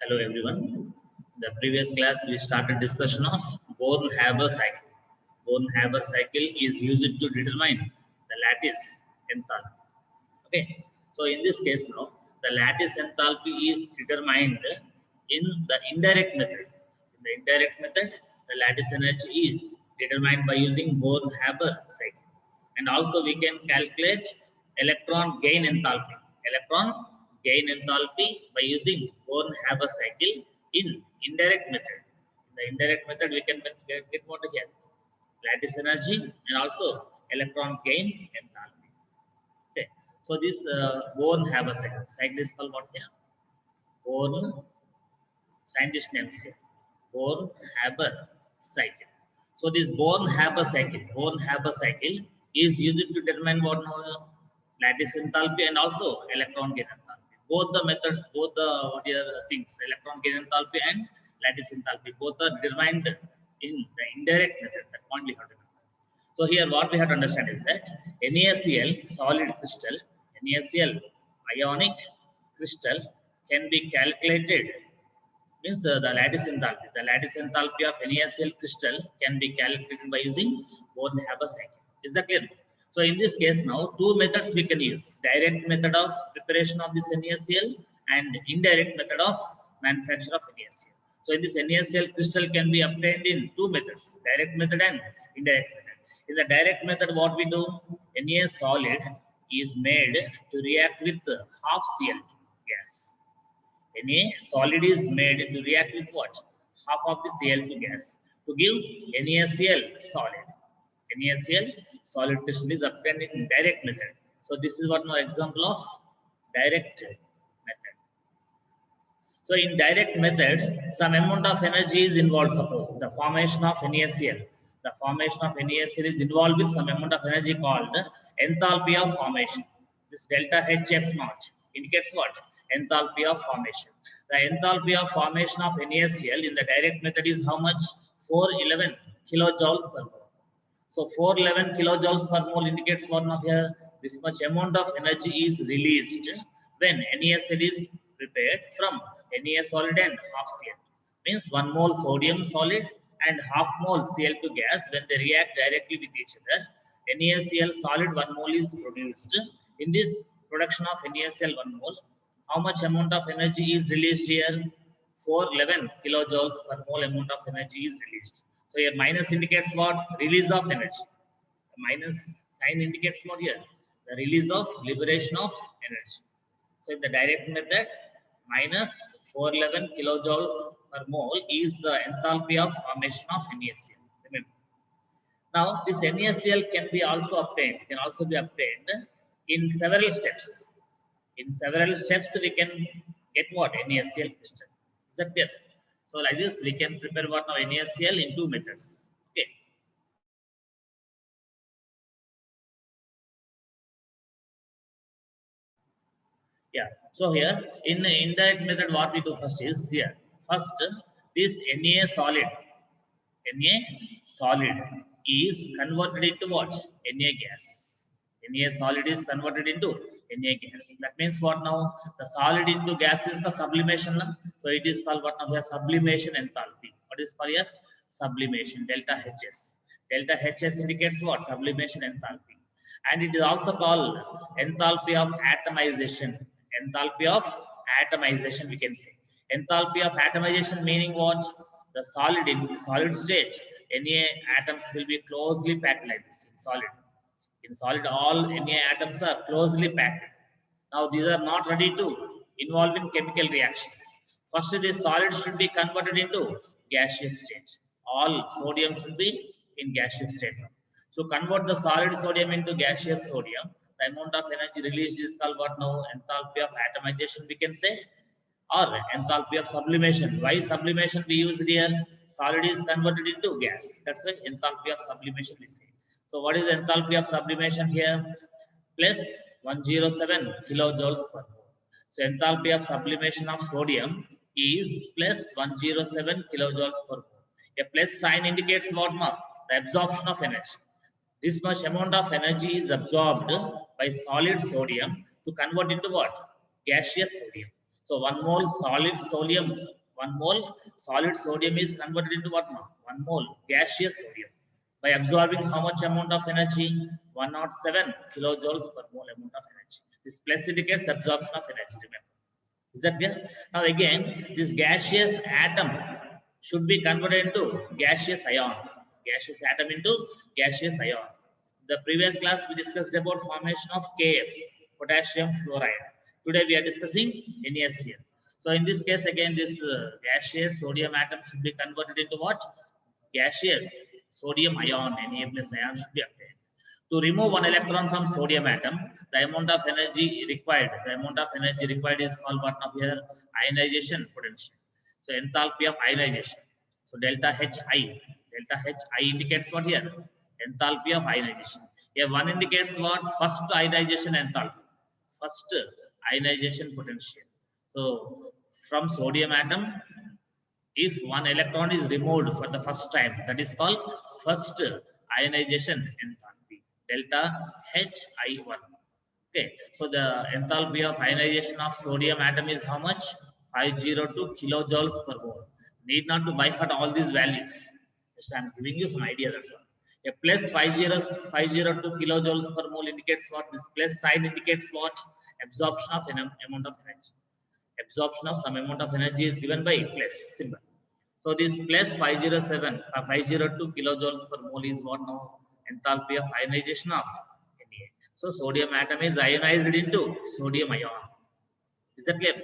Hello everyone. In the previous class we started discussion of Born-Haber cycle. Born-Haber cycle is used to determine the lattice enthalpy. Okay. So in this case now the lattice enthalpy is determined in the indirect method. In the indirect method, the lattice energy is determined by using Born-Haber cycle. And also we can calculate electron gain enthalpy. Electron gain enthalpy by using Born-Haber cycle in indirect method. In the indirect method, we can get what again? Lattice energy and also electron gain enthalpy. Okay. So this Born-Haber cycle. Cycle is called what here? Born, scientist names here. Born-Haber cycle. So this Born-Haber cycle is used to determine what now lattice enthalpy and also electron gain enthalpy. Both the methods, both the things, electron gain enthalpy and lattice enthalpy, both are determined in the indirect method. That point we have to know. So here what we have to understand is that NaCl solid crystal, NaCl ionic crystal can be calculated. Means the lattice enthalpy. The lattice enthalpy of NaCl crystal can be calculated by using Born-Haber cycle. Is that clear? So in this case now, two methods we can use. Direct method of preparation of this NaCl and indirect method of manufacture of NaCl. So in this NaCl crystal can be obtained in two methods, direct method and indirect method. In the direct method, what we do, Na solid is made to react with half Cl2 gas. Na solid is made to react with what? Half of the Cl2 gas to give NaCl solid. NaCl solid crystal is obtained in direct method. So this is what now example of direct method. So in direct method, some amount of energy is involved. Suppose the formation of NaCl. The formation of NaCl is involved with some amount of energy called enthalpy of formation. This delta HF naught indicates what? Enthalpy of formation. The enthalpy of formation of NaCl in the direct method is how much? 411 kilojoules per mole. So 411 kilojoules per mole indicates what now here? This much amount of energy is released when NaCl is prepared from Na solid and half Cl2. Means 1 mole sodium solid and half mole Cl2 gas, when they react directly with each other, NaCl solid 1 mole is produced. In this production of NaCl 1 mole, how much amount of energy is released here? 411 kilojoules per mole amount of energy is released. So here minus indicates what? Release of energy. The minus sign indicates what here? The release of liberation of energy. So in the direct method, minus 411 kilojoules per mole is the enthalpy of formation of NaCl. Remember. Now this NaCl can be also obtained, in several steps. In several steps we can get what? NaCl crystal. Is that clear? So like this we can prepare what now? NaCl in two methods. Okay. Yeah. So here in the indirect method, what we do first is here. First, this Na solid is converted into what? Na gas. Na solid is converted into Na gas. That means what now? The solid into gas is the sublimation. So it is called what now? Here sublimation enthalpy. What is called here? Sublimation, delta Hs. Delta Hs indicates what? Sublimation enthalpy. And it is also called enthalpy of atomization. Enthalpy of atomization, we can say. Enthalpy of atomization meaning what? The solid in solid state, Na atoms will be closely packed like this in solid. In solid, all Na atoms are closely packed. Now these are not ready to involve in chemical reactions. First, this solid should be converted into gaseous state. All sodium should be in gaseous state. So convert the solid sodium into gaseous sodium. The amount of energy released is called what now? Enthalpy of atomization, we can say, or enthalpy of sublimation. Why sublimation we use here? Solid is converted into gas. That's why enthalpy of sublimation we say. So what is enthalpy of sublimation here? Plus 107 kilojoules per mole. So enthalpy of sublimation of sodium is plus 107 kilojoules per mole. A plus sign indicates what now? The absorption of energy. This much amount of energy is absorbed by solid sodium to convert into what? Gaseous sodium. So 1 mole solid sodium is converted into what now? 1 mole gaseous sodium by absorbing how much amount of energy? 107 kilojoules per mole amount of energy. This plus indicates absorption of energy. Remember, is that clear? Now again, this gaseous atom should be converted into gaseous ion. Gaseous atom into gaseous ion. The previous class we discussed about formation of KF, potassium fluoride. Today we are discussing NaCl. So in this case again, this gaseous sodium atom should be converted into what? Gaseous sodium ion, Na plus ion should be obtained. To remove one electron from sodium atom, the amount of energy required is called what now here? Ionization potential. So enthalpy of ionization. So delta Hi indicates what here? Enthalpy of ionization. Here one indicates what? First ionization enthalpy, first ionization potential. So from sodium atom, if one electron is removed for the first time, that is called first ionization enthalpy, delta Hi1. Okay, so the enthalpy of ionization of sodium atom is how much? 502 kilojoules per mole. Need not to by heart all these values. Just I am giving you some idea, that's all. A plus 502 kilojoules per mole indicates what? This plus sign indicates what? Absorption of an amount of energy. Absorption of some amount of energy is given by plus symbol. So this plus 502 kilojoules per mole is what now? Enthalpy of ionization of Na. So sodium atom is ionized into sodium ion. Is that clear?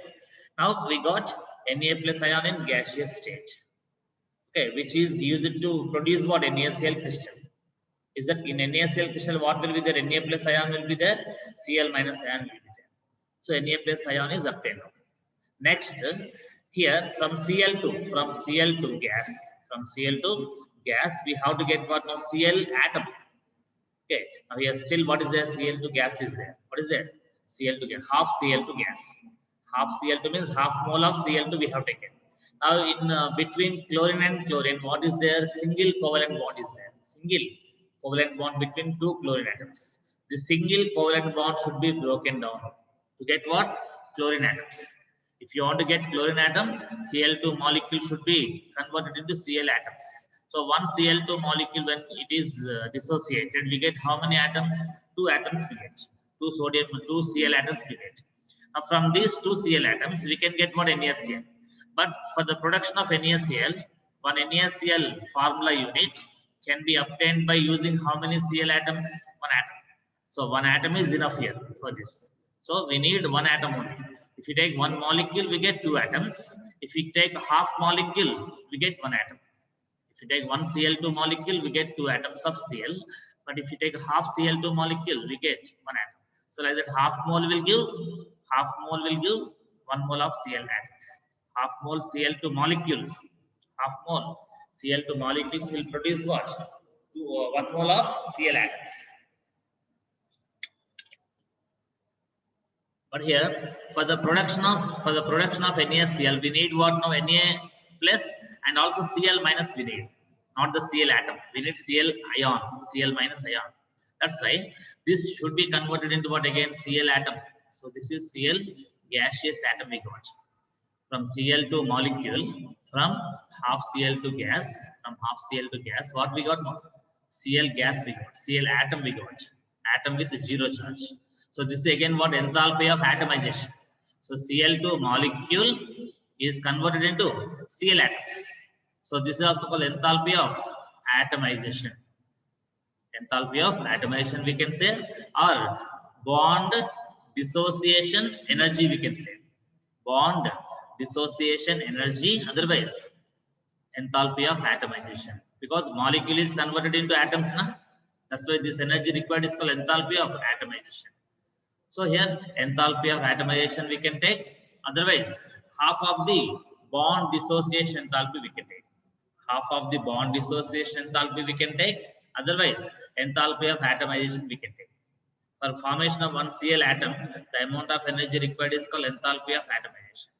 Now we got Na plus ion in gaseous state. Okay, which is used to produce what? NaCl crystal. Is that in NaCl crystal what will be there? Na plus ion will be there, Cl minus ion will be there. So Na plus ion is obtained. Next, here from Cl to gas, we have to get what now? Cl atom. Okay, now here still what is there? Cl to gas is there. What is there? Cl to gas, half Cl to gas. Half Cl2 means half mole of Cl2 we have taken. Now in between chlorine and chlorine, what is there? Single covalent bond is there. Single covalent bond between two chlorine atoms. The single covalent bond should be broken down to get what? Chlorine atoms. If you want to get chlorine atom, Cl2 molecule should be converted into Cl atoms. So one Cl2 molecule, when it is dissociated, we get how many atoms? 2 atoms we get. 2 Cl atoms we get. Now from these 2 Cl atoms, we can get what? NaCl. But for the production of NaCl, one NaCl formula unit can be obtained by using how many Cl atoms? 1 atom. So 1 atom is enough here for this. So we need 1 atom only. If you take 1 molecule, we get 2 atoms. If we take half molecule, we get 1 atom. If you take 1 Cl2 molecule, we get 2 atoms of Cl. But if you take half Cl2 molecule, we get 1 atom. So like that, half mole will give 1 mole of Cl atoms. Half mole Cl2 molecules. Half mole Cl2 molecules will produce what? 1 mole of Cl atoms. But here, for the production of NaCl, we need what now? Na plus and also Cl minus we need, not the Cl atom. We need Cl ion, Cl minus ion. That's why this should be converted into what again? Cl atom. So this is Cl gaseous atom we got. From Cl2 molecule, from half Cl to gas, what we got now? Cl gas we got, Cl atom we got, atom with 0 charge. So this is again what? Enthalpy of atomization. So Cl2 molecule is converted into Cl atoms. So this is also called enthalpy of atomization. Enthalpy of atomization we can say, or bond dissociation energy we can say. Bond dissociation energy, otherwise enthalpy of atomization. Because molecule is converted into atoms, na? That's why this energy required is called enthalpy of atomization. So here enthalpy of atomization we can take, otherwise half of the bond dissociation enthalpy we can take. Half of the bond dissociation enthalpy we can take, otherwise enthalpy of atomization we can take. For formation of one Cl atom, the amount of energy required is called enthalpy of atomization,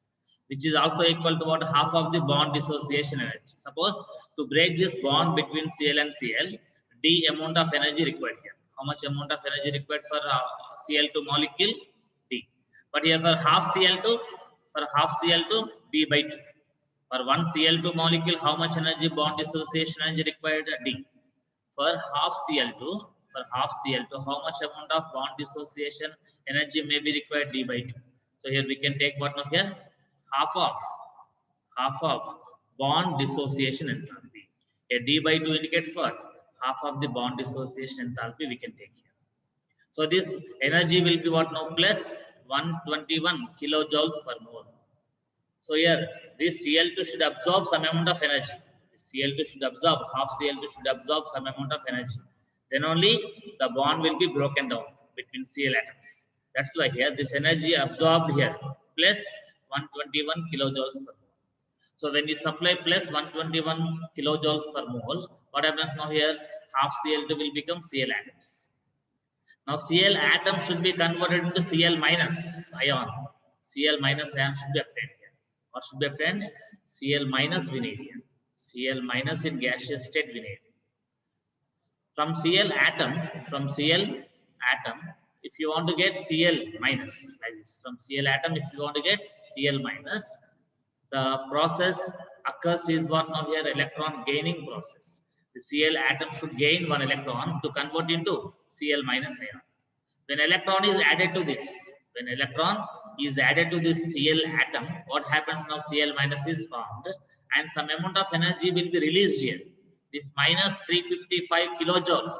which is also equal to what? Half of the bond dissociation energy. Suppose to break this bond between Cl and Cl, d amount of energy required here. How much amount of energy required for Cl2 molecule? D. But here for half Cl2, For half Cl2, d by 2. For one Cl2 molecule, how much energy bond dissociation energy required? D. For half Cl2, how much amount of bond dissociation energy may be required? D by 2. So here we can take what now here? Half of bond dissociation enthalpy. A D by 2 indicates what? Half of the bond dissociation enthalpy we can take here. So this energy will be what now? Plus 121 kilojoules per mole. So here this Cl2 should absorb some amount of energy. Cl2 should absorb, half Cl2 should absorb some amount of energy. Then only the bond will be broken down between Cl atoms. That's why here this energy absorbed here plus 121 kilojoules per mole. So when you supply plus 121 kilojoules per mole, what happens now here? Half Cl2 will become Cl atoms. Now Cl atom should be converted into Cl minus ion. Cl minus ion should be obtained here. What should be obtained? Cl minus vanadium. Cl minus in gaseous state vanadium. From Cl atom, if you want to get Cl minus, like this, from Cl atom, if you want to get Cl minus, the process occurs is what now here? Electron gaining process. The Cl atom should gain one electron to convert into Cl minus ion. When electron is added to this, Cl atom, what happens now? Cl minus is formed and some amount of energy will be released here. This minus 355 kilojoules,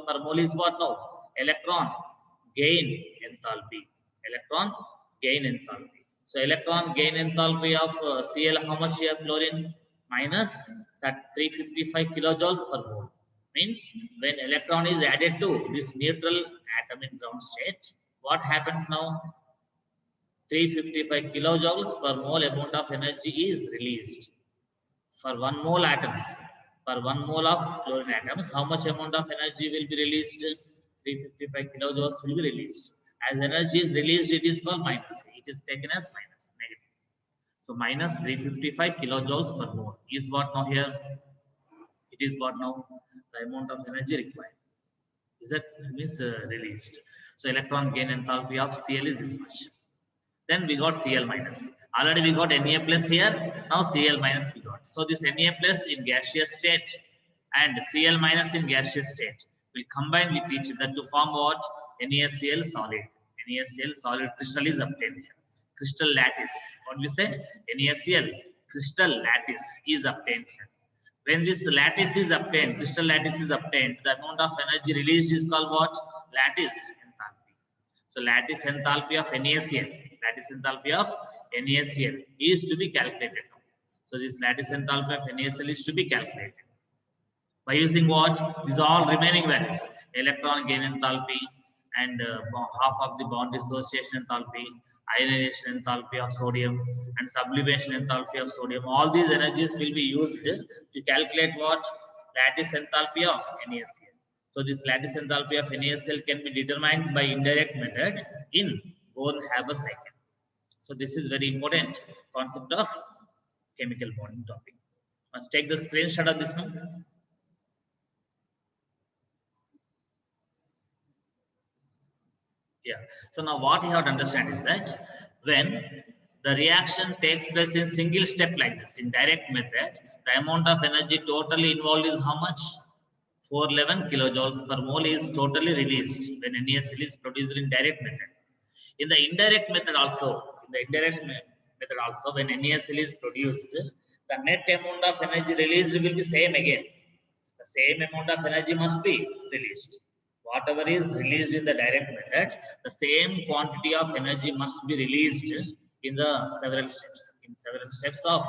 per mole is what now? Electron gain enthalpy. So electron gain enthalpy of Cl, how much here? Chlorine minus that 355 kilojoules per mole. Means when electron is added to this neutral atom in ground state, what happens now? 355 kilojoules per mole amount of energy is released. For 1 mole atoms, for 1 mole of chlorine atoms, how much amount of energy will be released? 355 kilojoules will be released. As energy is released, it is called minus. It is taken as minus, negative. So minus 355 kilojoules per mole is what now here? It is what now? The amount of energy required. Is that means released. So electron gain enthalpy of Cl is this much. Then we got Cl minus. Already we got Na plus here. Now Cl minus we got. So this Na plus in gaseous state and Cl minus in gaseous state will combine with each other to form what? NaCl solid. NaCl solid crystal is obtained here. Crystal lattice. What we say? NaCl crystal lattice is obtained here. When this lattice is obtained, crystal lattice is obtained, the amount of energy released is called what? Lattice enthalpy. So lattice enthalpy of NaCl, is to be calculated. So this lattice enthalpy of NaCl is to be calculated by using what? These all remaining values: electron gain enthalpy and half of the bond dissociation enthalpy, ionization enthalpy of sodium, and sublimation enthalpy of sodium. All these energies will be used to calculate what? Lattice enthalpy of NaCl. So this lattice enthalpy of NaCl can be determined by indirect method in Born-Haber cycle. So this is very important concept of chemical bonding topic. Let's take the screenshot of this one. Yeah. So now what you have to understand is that when the reaction takes place in single step like this, in direct method, the amount of energy totally involved is how much? 411 kilojoules per mole is totally released when NaCl is produced in direct method. In the indirect method also, when NaCl is produced, the net amount of energy released will be same again. The same amount of energy must be released. Whatever is released in the direct method, the same quantity of energy must be released in the several steps of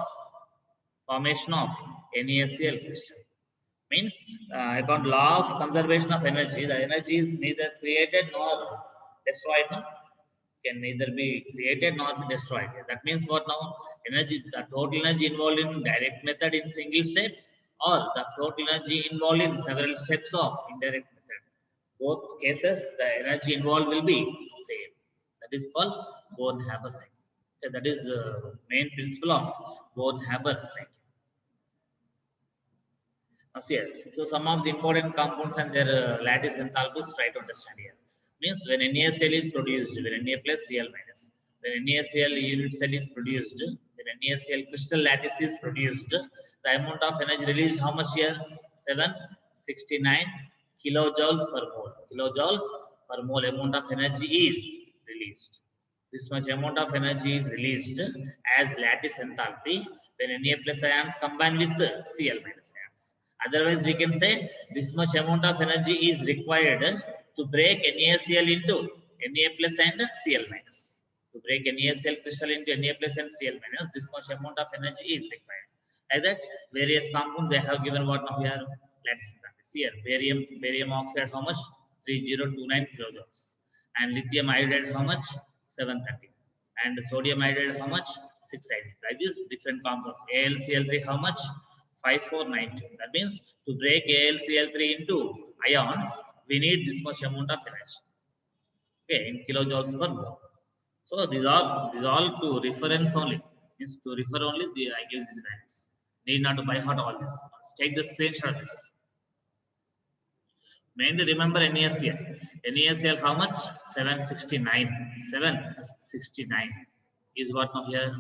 formation of NaCl crystal. Means upon law of conservation of energy, the energy is neither created nor destroyed. No? Can neither be created nor be destroyed. That means what now? Energy, the total energy involved in direct method in single step, or the total energy involved in several steps of indirect method. Both cases, the energy involved will be same. That is called Born-Haber cycle. Okay, that is the main principle of Born-Haber cycle. Now, here, so some of the important compounds and their lattice enthalpies, try to understand here. Means when NaCl is produced, when Na plus Cl minus, when NaCl unit cell is produced, when NaCl crystal lattice is produced, the amount of energy released how much here? 769 kilojoules per mole. Kilojoules per mole amount of energy is released. This much amount of energy is released as lattice enthalpy when Na plus ions combine with Cl minus ions. Otherwise, we can say this much amount of energy is required to break NaCl into Na plus and Cl minus. To break NaCl crystal into Na plus and Cl minus, this much amount of energy is required. Like that, various compounds they have given what now here? Lattice enthalpy. Here, barium oxide how much? 3029 kilojoules. And lithium iodide how much? 730. And sodium iodide how much? 680. Like this, different compounds. AlCl3 how much? 5492. That means to break AlCl3 into ions, we need this much amount of energy. Okay, in kilojoules per mole. So these all to reference only. Means to refer only, I give these values. Need not to by heart all this. Take the screenshot of this. Mainly remember NaCl. NaCl how much? 769. 769 is what now here?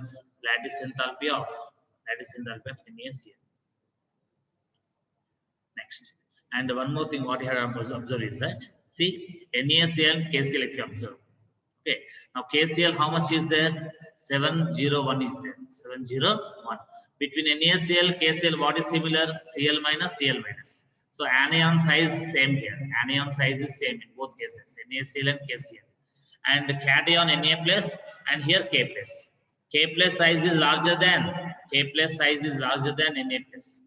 Lattice enthalpy of NaCl. Next. And one more thing what you have observed is that, see, NaCl and KCl if you observe. Okay. Now KCl how much is there? 701 is there. 701. Between NaCl, KCl, what is similar? Cl minus, Cl minus. So anion size same here. Anion size is same in both cases, NaCl and KCl. And cation Na plus and here K plus. K plus size is larger than Na plus.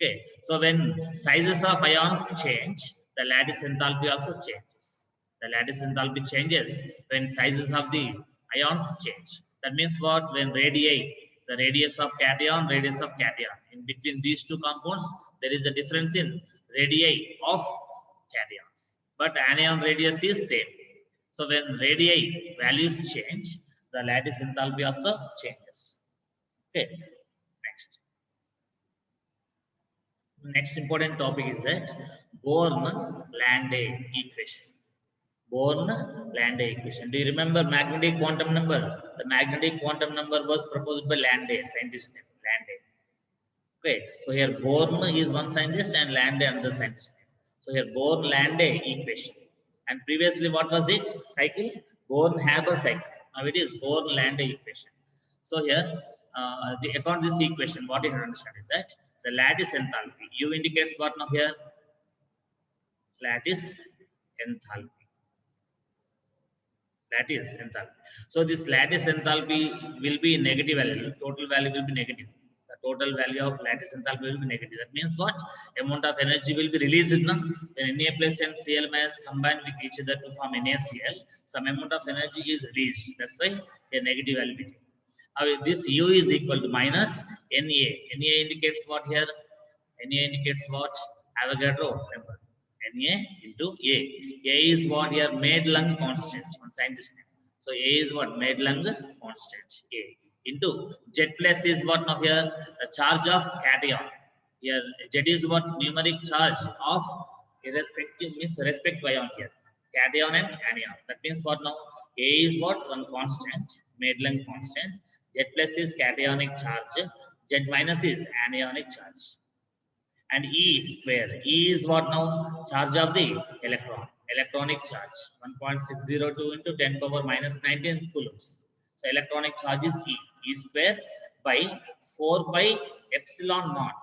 Okay. So when sizes of ions change, the lattice enthalpy also changes. The lattice enthalpy changes when sizes of the ions change. That means what? When radii, the radius of cation, in between these two compounds, there is a difference in radii of cations. But anion radius is same. So when radii values change, the lattice enthalpy also changes. Okay. Next important topic is that Born-Lande equation. Born-Lande equation. Do you remember magnetic quantum number? The magnetic quantum number was proposed by Lande, scientist name, Lande. Okay, so here Born is one scientist and Lande another scientist. So here Born-Lande equation. And previously what was it? Cycle? Born-Haber cycle. Now it is Born-Lande equation. So here, according to this equation, what you have to understand is that the lattice enthalpy, U indicates what now here? Lattice enthalpy. Lattice enthalpy. So this lattice enthalpy will be negative value. Total value will be negative. The total value of lattice enthalpy will be negative. That means what? Amount of energy will be released now. When Na plus and Cl minus combine with each other to form NaCl, some amount of energy is released. That's why a negative value. Now this U is equal to minus Na. Na indicates what here? Na indicates what? Avogadro number. Na into A. A is what here? Madelung constant. One scientist name. So A is what? Madelung constant. A into Z plus is what now here? The charge of cation. Here Z is what? Numeric charge of irrespective means respect to ion here. Cation and anion. That means what now? A is what? One constant. Madelung constant. Z plus is cationic charge. Z minus is anionic charge. And E square. E is what now? Charge of the electron. Electronic charge. 1.602 into 10 power minus 19 coulombs. So electronic charge is E. E square by 4 pi epsilon naught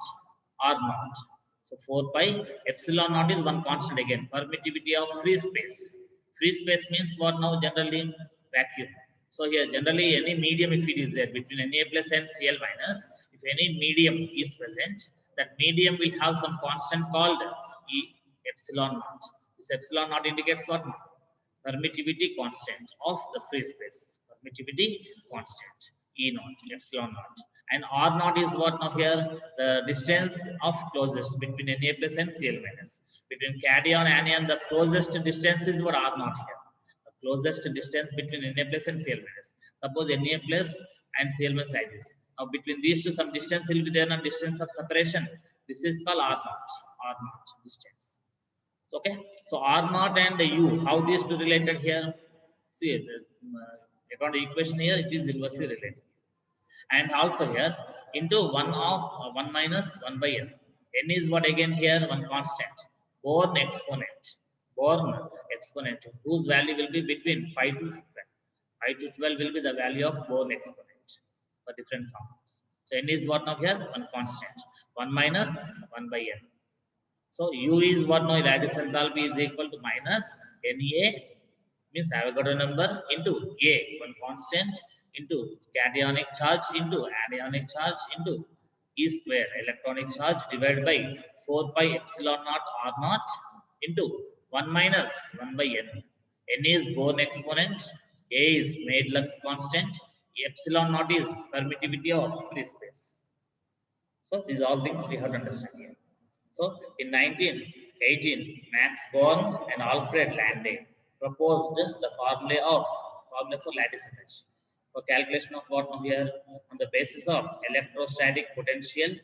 R naught. So 4 pi epsilon naught is one constant again. Permittivity of free space. Free space means what now? Generally vacuum. So here generally any medium if it is there between Na plus and Cl minus, if any medium is present, that medium will have some constant called E epsilon naught. This epsilon naught indicates what? Permittivity constant of the free space. Permittivity constant. E naught, epsilon naught. And R naught is what now here? The distance of closest between Na plus and Cl minus. Between cation and anion, the closest distance is what? R naught here. The closest distance between Na plus and Cl minus. Suppose Na plus and Cl minus like this. Now between these two some distance will be there, and distance of separation. This is called R naught distance. Okay, so R naught and U, how these two related here? See, according to the equation here, it is inversely related. And also here, into 1 of 1 minus 1 by n. N is what again here? One constant. Born exponent. Born exponent, whose value will be between 5 to 12. 5 to 12 will be the value of Born exponent for different compounds. So n is what now here? One constant. 1 minus 1 by n. So U is what now? Lattice enthalpy is equal to minus Na, means Avogadro number, into A, one constant, into cationic charge, into anionic charge, into E square, electronic charge, divided by 4 pi epsilon naught R naught, into 1 minus 1 by n. N is Born exponent, A is made length constant, epsilon naught is permittivity of free space. So these are all things we have to understand here. So in 1918, Max Born and Alfred Landé proposed the formula for lattice energy for calculation of what now here, on the basis of electrostatic potential.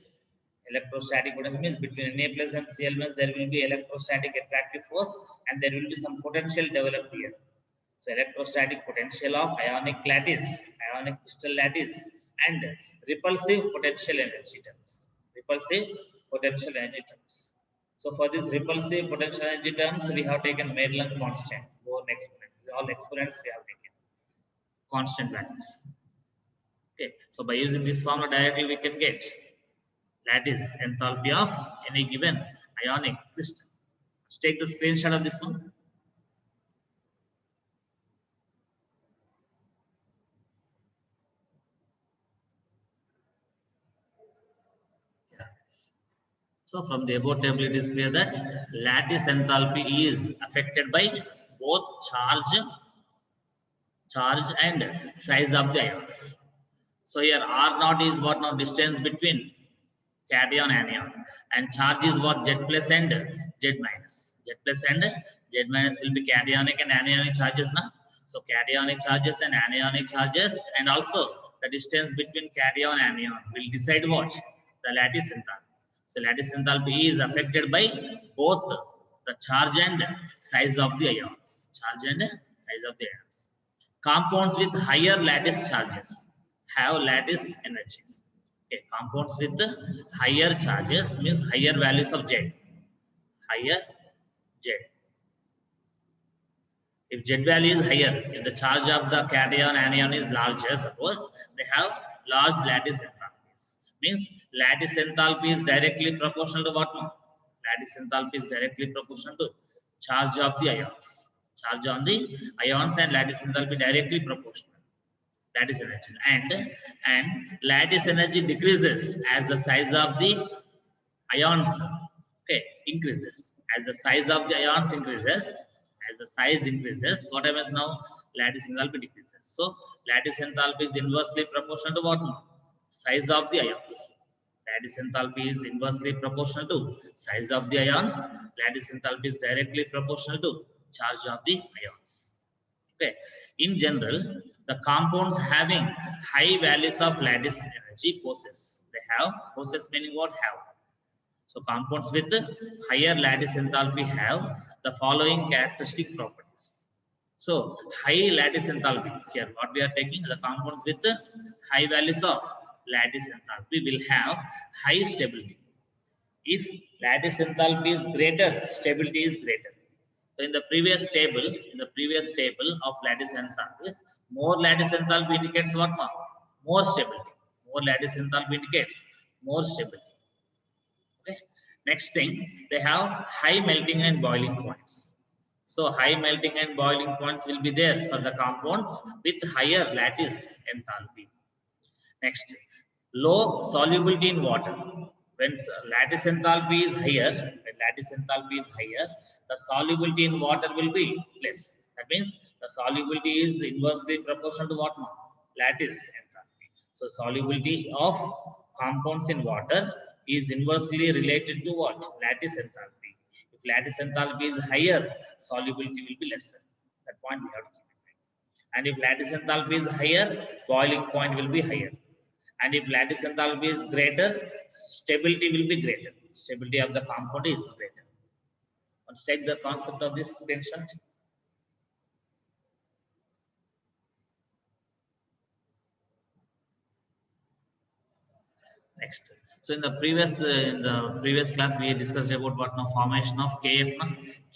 Electrostatic potential means between Na plus and Cl minus there will be electrostatic attractive force and there will be some potential developed here. So electrostatic potential of ionic lattice, ionic crystal lattice, and repulsive potential energy terms. Repulsive potential energy terms. So for this repulsive potential energy terms, we have taken Madelung constant, Born exponent. All exponents we have taken constant values. Okay, so by using this formula directly, we can get lattice enthalpy of any given ionic crystal. Let's take the screenshot of this one. So from the above table, it is clear that lattice enthalpy is affected by both charge and size of the ions. So here R naught is what now distance between cation and anion, and charge is what Z plus and Z minus. Z plus and Z minus will be cationic and anionic charges now. So cationic charges and anionic charges, and also the distance between cation and anion will decide what? The lattice enthalpy. So lattice enthalpy is affected by both the charge and size of the ions. Charge and size of the ions. Compounds with higher lattice charges have lattice energies. Okay, compounds with higher charges means higher values of Z. Higher Z. If Z value is higher, if the charge of the cation anion is larger, suppose they have large lattice enthalpies. Means lattice enthalpy is directly proportional to what now? Lattice enthalpy is directly proportional to charge of the ions. Charge on the ions and lattice enthalpy directly proportional. Lattice energy, and lattice energy decreases as the size of the ions increases. As the size of the ions increases, as the size increases, what happens now? Lattice enthalpy decreases. So lattice enthalpy is inversely proportional to what now? Size of the ions. Lattice enthalpy is inversely proportional to size of the ions. Lattice enthalpy is directly proportional to charge of the ions. Okay. In general, the compounds having high values of lattice energy possess. They have possess meaning what? Have. So compounds with higher lattice enthalpy have the following characteristic properties. So high lattice enthalpy, here what we are taking, the compounds with high values of lattice enthalpy will have high stability. If lattice enthalpy is greater, stability is greater. So in the previous table, of lattice enthalpies, more lattice enthalpy indicates what now? More stability. More lattice enthalpy indicates more stability. Okay. Next thing, they have high melting and boiling points. So high melting and boiling points will be there for the compounds with higher lattice enthalpy. Next, low solubility in water. When lattice enthalpy is higher, the solubility in water will be less. That means the solubility is inversely proportional to what now? Lattice enthalpy. So solubility of compounds in water is inversely related to what? Lattice enthalpy. If lattice enthalpy is higher, solubility will be lesser. That point we have to keep in mind. And if lattice enthalpy is higher, boiling point will be higher. And if lattice enthalpy is greater, stability will be greater. Stability of the compound is greater. Let's take the concept of this tension. Next. So in the previous class we discussed about what now formation of KF, na?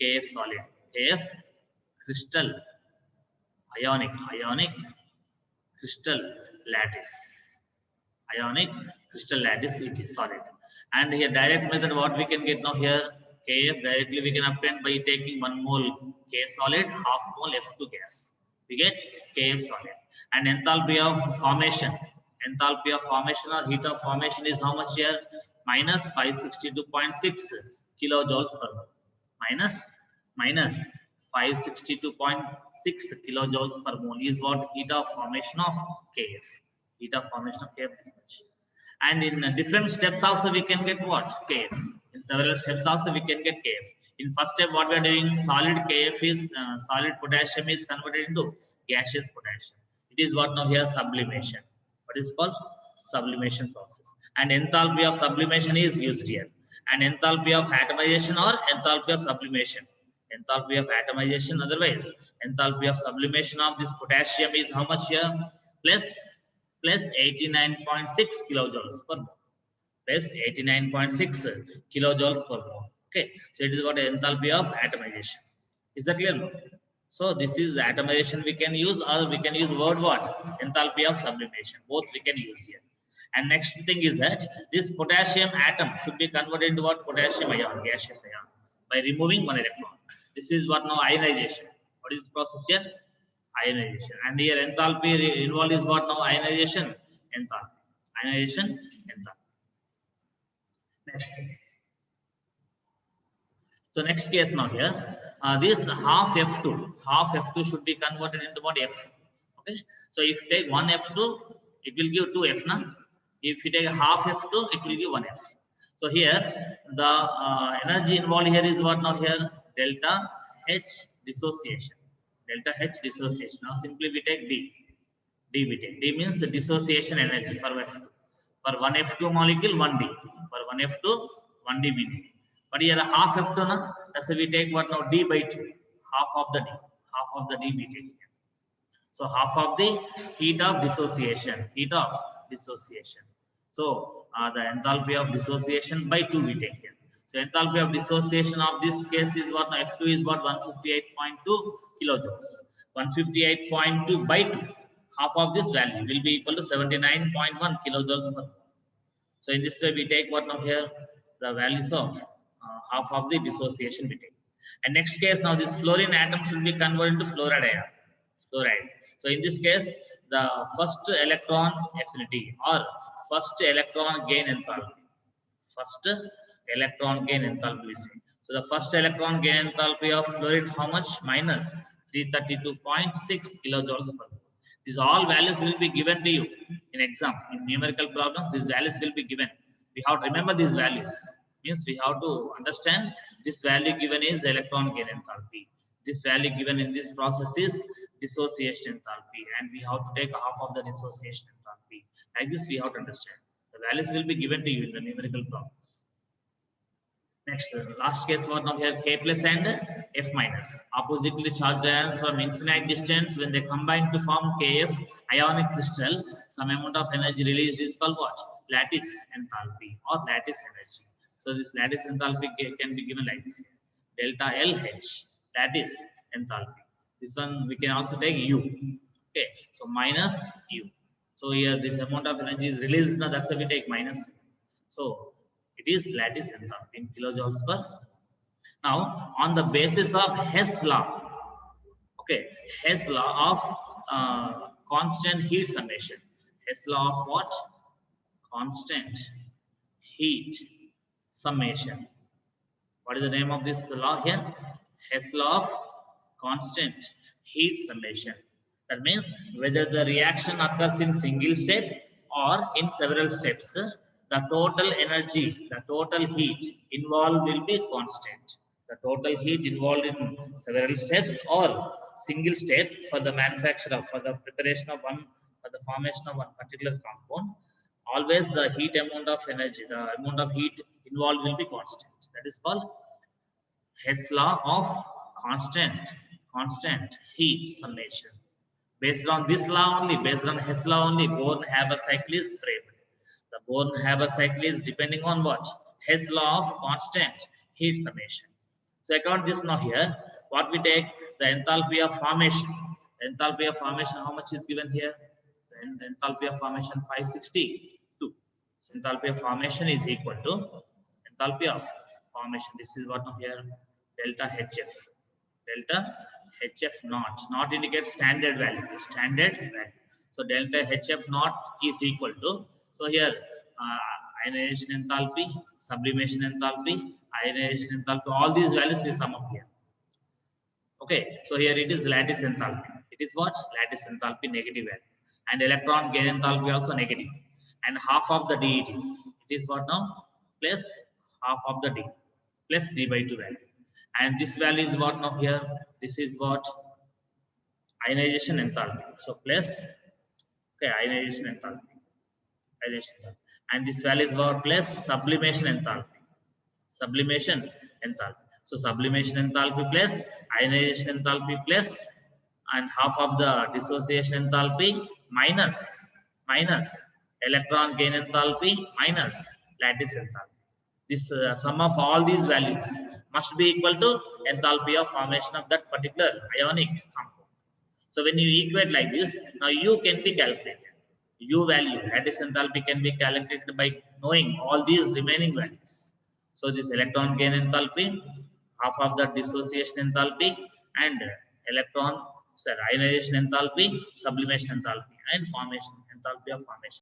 KF solid, KF crystal, ionic crystal lattice, ionic crystal lattice it is solid. And here direct method what we can get now here KF directly we can obtain by taking 1 mole K solid, half mole F2 gas. We get KF solid. And enthalpy of formation or heat of formation is how much here? Minus 562.6 kilojoules per mole. Minus 562.6 kilojoules per mole is what heat of formation of KF. Heat of formation of KF is much. And in different steps also we can get what? KF. In several steps also we can get KF. In first step what we are doing, solid KF is solid potassium is converted into gaseous potassium. It is what now here sublimation. What is called sublimation process. And enthalpy of sublimation is used here. And enthalpy of atomization or enthalpy of sublimation. Enthalpy of atomization, otherwise enthalpy of sublimation of this potassium is how much here? Plus 89.6 kilojoules per mole. Plus 89.6 kilojoules per mole. Okay, so it is what enthalpy of atomization. Is that clear? So this is atomization we can use, or we can use word what? Enthalpy of sublimation. Both we can use here. And next thing is that this potassium atom should be converted into what? Potassium ion, gaseous ion, by removing 1 electron. This is what now ionization. What is the process here? Ionization. And here enthalpy involved is what now? Ionization, enthalpy. Ionization, enthalpy. Next. So next case now here, this half F2 should be converted into what? F. Okay. So if you take 1 F2, it will give 2 F now. If you take half F2, it will give 1 F. So here the energy involved here is what now here? Delta H dissociation. Delta H dissociation. Now simply we take D. We take. D means the dissociation energy for F2. For 1 F2 molecule, 1 D. For 1 F2, 1 D we need. But here half F2 na, that's why we take what now? D by 2. Half of the D. Half of the D we take here. So half of the heat of dissociation. Heat of dissociation. So the enthalpy of dissociation by 2 we take here. So enthalpy of dissociation of this case is what? F2 is what? 158.2 kilojoules. 158.2 by 2. Half of this value will be equal to 79.1 kilojoules per mole. So in this way we take what now here? The values of half of the dissociation we take. And next case now this fluorine atom should be converted into fluoride ion. Fluoride. So in this case the first electron affinity or first electron gain enthalpy. First electron gain enthalpy we say. So the first electron gain enthalpy of fluorine how much? Minus 332.6 kilojoules per mole. These all values will be given to you in exam. In numerical problems, these values will be given. We have to remember these values. Means we have to understand this value given is electron gain enthalpy. This value given in this process is dissociation enthalpy, and we have to take half of the dissociation enthalpy. Like this, we have to understand. The values will be given to you in the numerical problems. Next, last case what now here? K plus and F minus. Oppositely charged ions from infinite distance, when they combine to form KF ionic crystal, some amount of energy released is called what? Lattice enthalpy or lattice energy. So this lattice enthalpy can be given like this. Delta LH, lattice enthalpy. This one we can also take U. Okay, so minus U. So here this amount of energy is released. Now that's why we take minus. So it is lattice enthalpy in kilojoules per. Now on the basis of Hess law, okay, Hess law of constant heat summation. Hess law of what? Constant heat summation. What is the name of this law here? Hess law of constant heat summation. That means whether the reaction occurs in single step or in several steps, the total energy, the total heat involved will be constant. The total heat involved in several steps or single step for the manufacture of, for the preparation of one, for the formation of one particular compound, always the heat amount of energy, the amount of heat involved will be constant. That is called Hess law of constant heat summation. Based on this law only, based on Hess law only, Born-Haber cycle is framed. The Born-Haber cycle is depending on what? Hess law of constant heat summation. So account this now here. What we take? The enthalpy of formation. Enthalpy of formation, how much is given here? The enthalpy of formation 562. Enthalpy of formation is equal to enthalpy of formation. This is what now here? Delta HF. Delta HF naught. Naught indicates standard value. Standard value. So delta HF naught is equal to. So here ionization enthalpy, sublimation enthalpy, ionization enthalpy. All these values we sum up here. Okay. So here it is lattice enthalpy. It is what? Lattice enthalpy negative value. And electron gain enthalpy also negative. And half of the D it is. It is what now? Plus half of the D. Plus D by 2 value. And this value is what now here? This is what? Ionization enthalpy. So plus, okay, ionization enthalpy. Ionization enthalpy. And this value is what? Plus sublimation enthalpy. Sublimation enthalpy. So sublimation enthalpy plus ionization enthalpy plus and half of the dissociation enthalpy minus electron gain enthalpy minus lattice enthalpy. This sum of all these values must be equal to enthalpy of formation of that particular ionic compound. So when you equate like this, now U can be calculated. U value, lattice enthalpy can be calculated by knowing all these remaining values. So this electron gain enthalpy, half of the dissociation enthalpy, and ionization enthalpy, sublimation enthalpy, and formation enthalpy of formation.